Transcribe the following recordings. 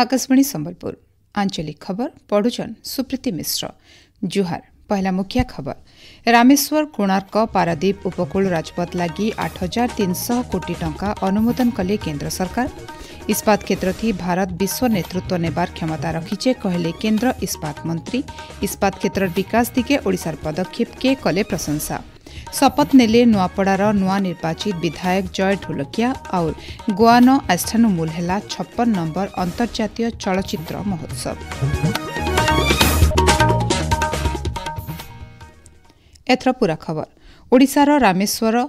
आकाशवाणी संबलपुर आंचलिक खबर पढ़ुचन सुप्रीति मिश्र। जुहार पहला मुख्य खबर रामेश्वर कोणार्क पारादीप उपकूल राजपथ लगी 8,300 कोटी टंका अनुमोदन कले केन्द्र सरकार। इस्पात क्षेत्र थी भारत विश्व नेतृत्व नेबार क्षमता रखीचे कहले केन्द्र इस्पात मंत्री। इस्पात क्षेत्र विकास दिगे ओडिशार पदक्षेप के कले प्रशंसा। शपथ नेले नुआपड़ार नुआ निर्वाचित विधायक जय ढोलकिया और गोआन आस्थानुमूल है 56 नंबर अंतर्जातीय चलचित्र महोत्सव। एथर पूरा खबर ओडिशार रामेश्वर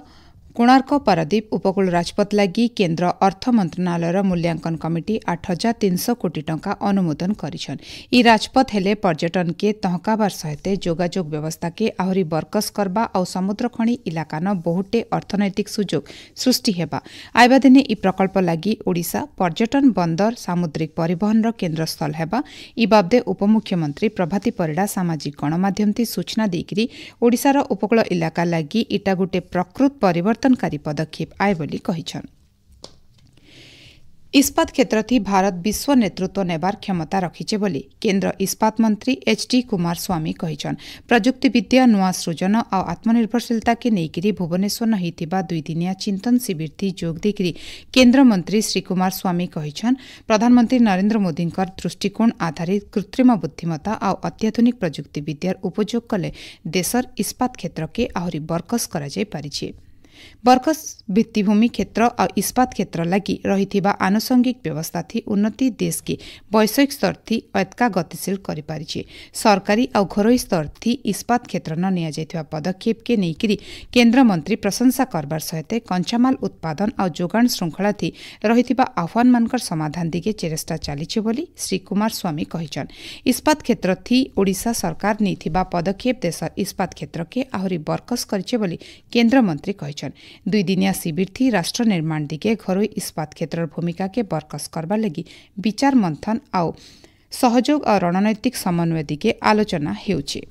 कोणार्क पारादीप उपकूल राजपथ लगी केन्द्र अर्थ मंत्रणालय मूल्यांकन कमिटी 8,300 कोटी टंका अनुमोदन करिछन। ई राजपथ हेले पर्यटन के तहकाबार सहित जोगाजोग व्यवस्था के आहरी बरकस करबा और समुद्र खणी इलाका न बहुटे अर्थनैतिक सुजोग सृष्टि हेबा। आइबा दिने ई प्रकल्प लगी ओडिशा पर्यटन बंदर सामुद्रिक परिवहन केन्द्र स्थल हेबा। ई बाबदे उपमुख्यमंत्री प्रभाती परिड़ा सामाजिक गणमाध्यम सूचना देकरी ओडिशार उपकूल इलाका लगी इटा गोटे प्रकृत परिवर्तनकारी पदक्षेप आए बोली कहिछन। इस्पात क्षेत्र थी भारत विश्व नेतृत्व नेबार क्षमता रखीचे बोली केन्द्र इस्पात मंत्री एच.डी. कुमार स्वामी कहिछन। प्रजुक्ति विद्या नुआ सृजन और आत्मनिर्भरशीलता के नेइकिरी भुवनेश्वर न हितिबा 2 दिनिया चिंतन शिविर थी जोग देकरी केन्द्र मंत्री श्री कुमार स्वामी कहिछन प्रधानमंत्री नरेंद्र मोदी दृष्टिकोण आधारित कृत्रिम बुद्धिमत्ता और अत्याधुनिक प्रजुक्ति विद्यार उपयोग कले देशर इस्पात क्षेत्र के आहरी बरकस करा जाय पारिछे। बरकस भित्तिभूमि क्षेत्र और इस्पात क्षेत्र लगी रही आनुषंगिक व्यवस्था थी उन्नति देश के वैश्विक स्तर थी अतका गतिशील करिपारिछे। सरकारी और घरोई स्तर थी इस्पात क्षेत्र न निया जायथिबा पदक्षेप के नेइकिरी केन्द्र मंत्री प्रशंसा करबार सहित कंचामाल उत्पादन और जोगाण श्रृंखला थी रहिथिबा आह्वान मानकर समाधान दिगे चेष्टा चलीछे बोली श्री कुमार स्वामी कहिछन। इस्पात क्षेत्र थी ओडिशा सरकार नेथिबा पदक्षेप देशर इस्पात क्षेत्र के आहरी बरकस करिछे बोली केन्द्र मंत्री कहिछन। 2 दिनिया शिविर थी राष्ट्र निर्माण दिगे घरोई इस्पात क्षेत्र भूमिका के बरकस करबा लगी विचार मंथन और सहयोग और रणनैतिक समन्वय दिगे आलोचना हेउछे।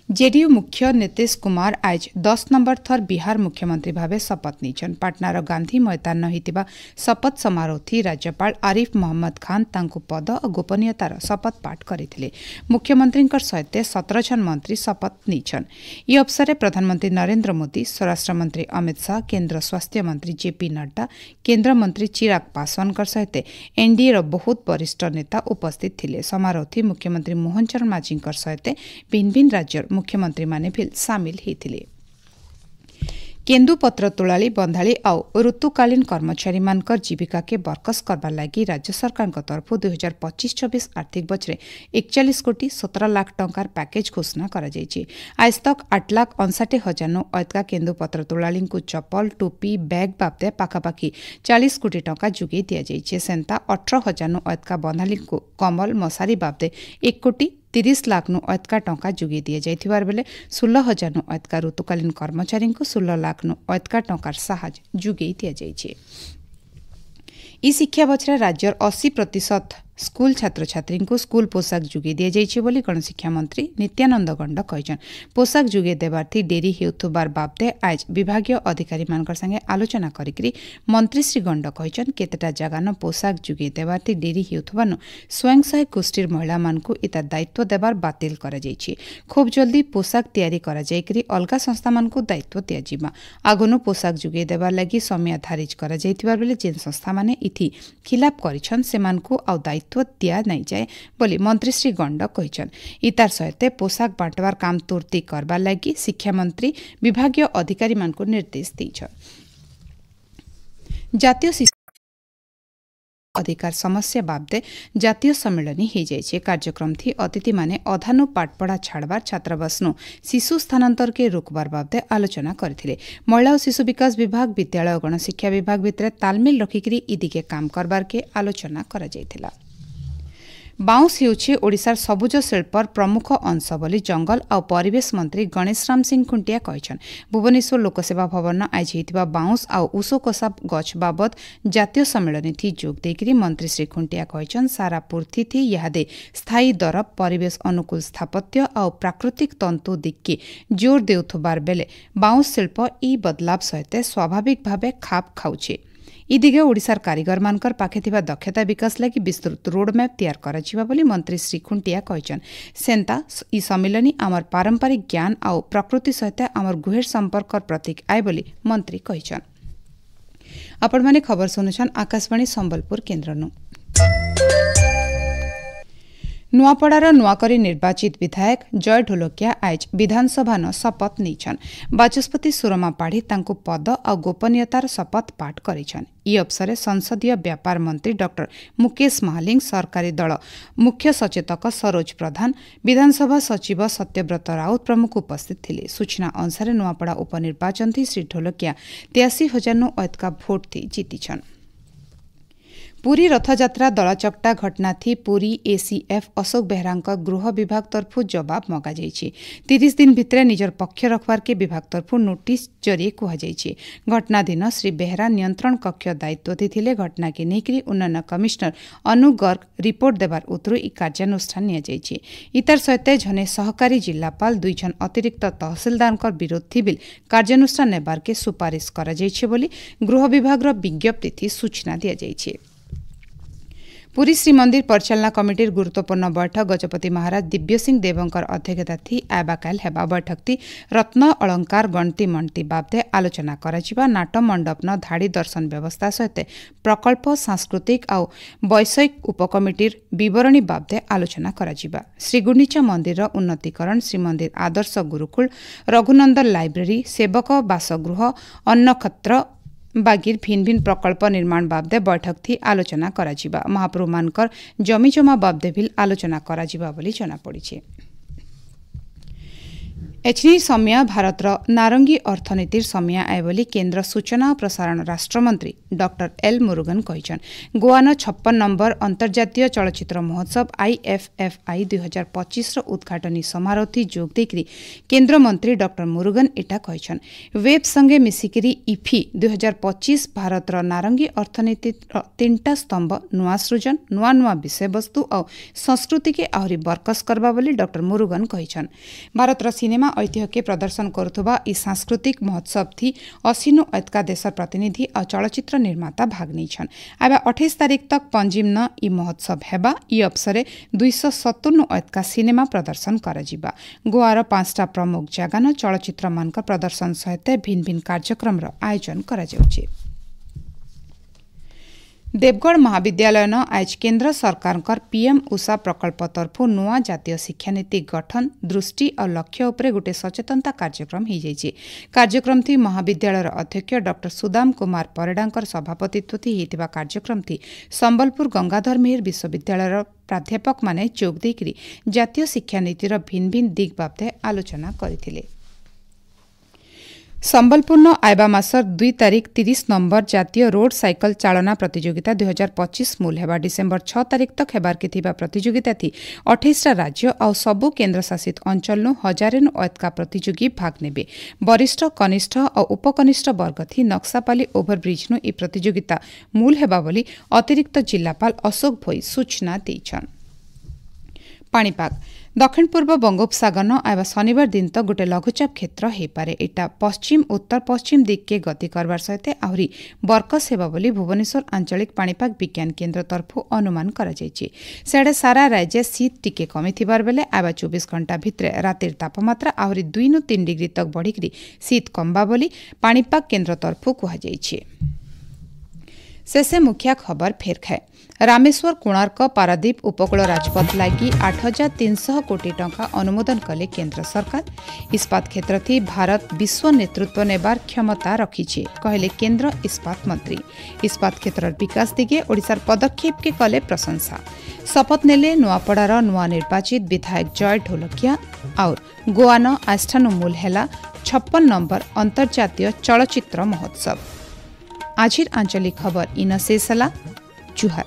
जेडीयू मुख्य नीतीश कुमार आज 10 नंबर थर बिहार मुख्यमंत्री भावे शपथ नीचन। पाटनार गांधी मैदान हितिबा शपथ समारोह थी राज्यपाल आरिफ मोहम्मद खान तांकु पद और गोपनीयतार शपथ पाठ करथिले। मुख्यमंत्री सहित 17 जन मंत्री शपथ नीचन। ई अवसर प्रधानमंत्री नरेंद्र मोदी स्वराष्ट्र मंत्री अमित शाह केन्द्र स्वास्थ्य मंत्री जेपी नड्डा केन्द्र मंत्री चिराग पासवान सहित एनडीए बहुत वरिष्ठ नेता उपस्थित थिले। समारोह थी मुख्यमंत्री मोहन चरण मांझी सहित भिन्न भिन्न राज्य मुख्यमंत्री माने भी सामिल होते। केन्दुपत्र तोलाली बंधाली और ऋतुकालीन कर्मचारी मानकर जीविका के बरकस करबा लगी राज्य सरकार तरफ 2025-26 आर्थिक बजरे 41 कोटी 17 लाख टंकार पैकेज घोषणा करा जायछि। आज तक 8,59,000 अयतका केन्दुपत्र तोलाली को चप्पल टोपी बैग बाबदे पाखापाखि 40 कोटी टंका जुगे दिया जायछि। सेंता 18,000 अयतका बंधाली को कमल मशारी बाबदे 1 कोटी 30 लाख अयतका टंका जुगे दिया जायथिबार बेले 16,000 अयतका ऋतुकालीन कर्मचारी को 16 लाख अयतका टंकार साहाय्य जुगे दिया जायछि। ई शिक्षा बछरे राज्यर 80% स्कूल छात्र छात्री को स्कूल पोशाक जुगे दिया जायछि बोली गणशिक्षा मंत्री नित्यानंद गंड कहिछन। पोशाक जुगे देबार थी डेरी हेउथबार बाबदे आज विभागीय अधिकारी मानकर संगे आलोचना करिकरी मंत्री श्री गंड कहिछन केतेटा जगान पोशाक जुगे देबार थी डेरी हेउथबानु स्वयं सहायक गोष्ठीर महिला मानकु इता दायित्व देबार बातिल करा जायछि। खूब जल्दी पोशाक तैयारी करा जायकरी अलगा संस्था मानकु दायित्व दिया जिमा। आगनु पोशाक जुगे देबार लागि समय धारिज करा जायथिबार बेले जेन संस्था माने इथि खिलाफ करिछन सेमानकु आ दायित्व दिया नहीं जाए बोली मंत्री श्री गंड कहिछन। इतार सहित पोशाक बांटवार काम तुर्ती करबार लगी शिक्षा मंत्री विभागीय अधिकारी मानकु निर्देश दैछन। जातीय अधिकार समस्या बाबदे जातीय सम्मेलन हो जाए कार्यक्रम थी अतिथि माने अधानु पाठपढ़ा छाड़बार छात्रावासनु शिशु स्थानांतर के रोकबार बाबदे आलोचना करथिले। महिला और शिशु विकास विभाग विद्यालय और गणशिक्षा विभाग भितर तालमेल रखिकरी इदिके काम करबार के आलोचना करा जायथिला। बाउंस हेउछि ओडिशार सबुज शिल्पर प्रमुख अंश बोली जंगल और परिवेश मंत्री गणेश राम सिंह खुंटिया कहिछन। भुवनेश्वर लोकसेवा भवन आज हेतिबा बाउंस और उषोकसा गछ बाबद जातीय सम्मेलन थी जोग देकरी मंत्री श्री खुंटिया कहिछन सारा पूर्ति थी यादे स्थायी दरब परिवेश अनुकूल स्थापत्य और प्राकृतिक तंतु दिक्की जोर देउथबार बेले बाउंस शिल्प ई बदलाव सहित स्वाभाविक भावे खाप खाउछे। ई दिगे ओडिशार कारीगर मानकर पाखे थिबा दक्षता विकास लागि विस्तृत रोडमैप तैयार कराजिबा बोली मंत्री श्री खुंटिया कहछन। सेंता ई सम्मेलनी आमर पारंपरिक ज्ञान आउ प्रकृति सहित आमर गुहेर संपर्क प्रतीक आए बोली मंत्री कहछन। आपण माने खबर सुनुछन आकाशवाणी संबलपुर केन्द्रनु। नुआपड़ार नुआकरी निर्वाचित विधायक जय ढोलकिया आज विधानसभा शपथ नैछन। बाचस्पति सुरमा पाढ़ी तांको पद और गोपनीयतार शपथ पाठ करिछन। ई अवसर संसदीय व्यापार मंत्री डॉक्टर मुकेश महालिंग, सरकारी दल मुख्य सचेतक सरोज प्रधान, विधानसभा सचिव सत्यव्रत राउत प्रमुख उपस्थित थिले। सूचना अनुसार नुआपड़ा उपनिर्वाचन थी श्री ढोलकिया 83,000 नु अधिक भोट थी जीतिछन। पुरी रथयात्रा दलाचकटा घटना थी पुरी एसीएफ अशोक बेहरा गृह विभाग तरफु जवाब मगा जाइछि। 30 दिन भितर निजर पक्ष रखवार के विभाग तरफु नोटिस जरिए कहा जाइछि। घटना दिन श्री बेहरा नियंत्रण कक्ष दायित्व थिले। घटना के नेकरी उन्नयन कमिश्नर अनु गर्ग रिपोर्ट देवार उतरु ई कार्यानुष्ठान निया जाइछि। इतार सहित झने सहकारी जिल्लापाल 2 जन अतिरिक्त तहसीलदार विरोध थिबिल कार्यानुष्ठान नेबार के सुपारिश करा जाइछि बोली गृह विभाग विज्ञप्ति थी सूचना दिया जाइछि। पुरी श्रीमंदिर परिचालना कमिटीर गुरुत्वपूर्ण बैठक गजपति महाराज दिव्य सिंह देवंकर अध्यक्षता थी आबाकाल हेबा। बैठक थी रत्न अलंकार गणती मंटी बाबदे आलोचना कराजिबा, नाट मंडप न धाड़ी दर्शन व्यवस्था सहित प्रकल्प सांस्कृतिक आउ वैषयिक उपकमिटीर विवरणी बाबदे आलोचना कराजिबा। श्रीगुंडीचा मंदिर उन्नतीकरण, श्रीमंदिर आदर्श गुरुकुल, रघुनंदन लाइब्रेरी, सेवक बासगृह, अन्नक्षेत्र बागिर भिन्न भिन्न प्रकल्प निर्माण बाबदे बैठक थी आलोचना कराजिबा। महाप्रभु मानकर जमी जमा बाबदे भी आलोचना कराजिबा बोली जना पड़िछे। एचनी समिया भारतर नारंगी अर्थनीतिर समिया आए बोली केन्द्र सूचना और प्रसारण राष्ट्रमंत्री डॉक्टर एल मुरुगन कहिछन। गोवान 56 नंबर अंतर्जातीय चलचित्र महोत्सव IFFI 2025 उद्घाटनी समारोह थी जोग देकरी केन्द्र मंत्री डॉक्टर मुरुगन एटा कहिछन। वेब संगे मिसिकिरी इफी 2025 भारतर नारंगी अर्थनीति 3टा स्तंभ नुआ सृजन, नुआ नुआ विषय वस्तु और संस्कृति के आहरी बरकस करबा बोली डॉक्टर मुरुगन कहिछन। भारतर सिनेमा ऐतिह्य के प्रदर्शन करुवा ई सांस्कृतिक महोत्सव थी 80 नु अधिका देशर प्रतिनिधि और चलचित्र निर्माता भाग नैछन। आबा 28 तारिख तक पंजिम न ई महोत्सव हेबा। ई अवसरे 270 नु अधिका सिनेमा प्रदर्शन कराजिबा। गोवार 5टा प्रमुख जगह न चलचित्र मानक प्रदर्शन सहित भिन्न भिन्न कार्यक्रम आयोजन करा जाउछि। देवगढ़ महाविद्यालय न आज केन्द्र सरकार पीएम उषा प्रकल्प तरफु नुआ जातीय शिक्षानीति गठन दृष्टि और लक्ष्य उपरे गोटे सचेतनता कार्यक्रम हो जाइए। कार्यक्रम थी महाविद्यालय अध्यक्ष डॉक्टर सुदाम कुमार परेडांकर सभापतित्व थी होइतिबा कार्यक्रम थी संबलपुर गंगाधर मेहर विश्वविद्यालय प्राध्यापक माने जोग देकरी जातीय शिक्षानीतिर भिन्न भिन्न दिग बाबदे आलोचना करथिले। संबलपुर न आयबा मासर 2 तारिख 30 नंबर जातीय रोड साइकिल चालना प्रतियोगिता 2025 मूल हेबा। डिसेम्बर 6 तारिख तक हेबार के थिबा प्रतियोगिता थी 28टा राज्य और सबु केन्द्र शासित अंचल 1000 नु अधिका प्रतियोगी भाग नेबे। वरिष्ठ, कनिष्ठ और उपकनिष्ठ वर्ग थी नक्सापाली ओभरब्रिज नु ई प्रतियोगिता मूल हेबा बोली अतिरिक्त जिल्लापाल अशोक भोई सूचना दैछन। पाणीपाग दक्षिण पूर्व बंगोपसागर न आयबा शनिवार दिन तो गोटे लघुचाप क्षेत्र हो पारे। एटा पश्चिम उत्तर पश्चिम दिग के गति करबार सहित आहरी बरकस हेबा बोली भुवनेश्वर आंचलिक पाणीपाग विज्ञान केन्द्र तरफु अनुमान करा जायछि। सेडे सारा राज्य शीत टिके कमिथिबार बेले आयबा 24 घंटा भितरे रातिर तापमात्रा आहरी 2 नु 3 डिग्री तक बढ़िकरी शीत कमबा बोली पाणीपाग केन्द्र तरफु कहा जायछि। शेषे मुख्य खबर फेर खाए। रामेश्वर कोणार्क पारादीप उपकूल राजपथ लगी 8,300 कोटी टंका अनुमोदन कले केन्द्र सरकार। इस्पात क्षेत्र थी भारत विश्व नेतृत्व नेबार क्षमता रखिछे कहले केन्द्र इस्पात मंत्री। इस्पात क्षेत्र विकास दिगे ओडिशार पदक्षेप के कले प्रशंसा। शपथ नेले नुआपड़ार नुआ निर्वाचित विधायक जय ढोलकिया और गोवान आस्थानु मूल हेला 56 नंबर अंतर्जातीय चलचित्र महोत्सव। आजिर आंचलिक खबर इन शेष हला। जुहार।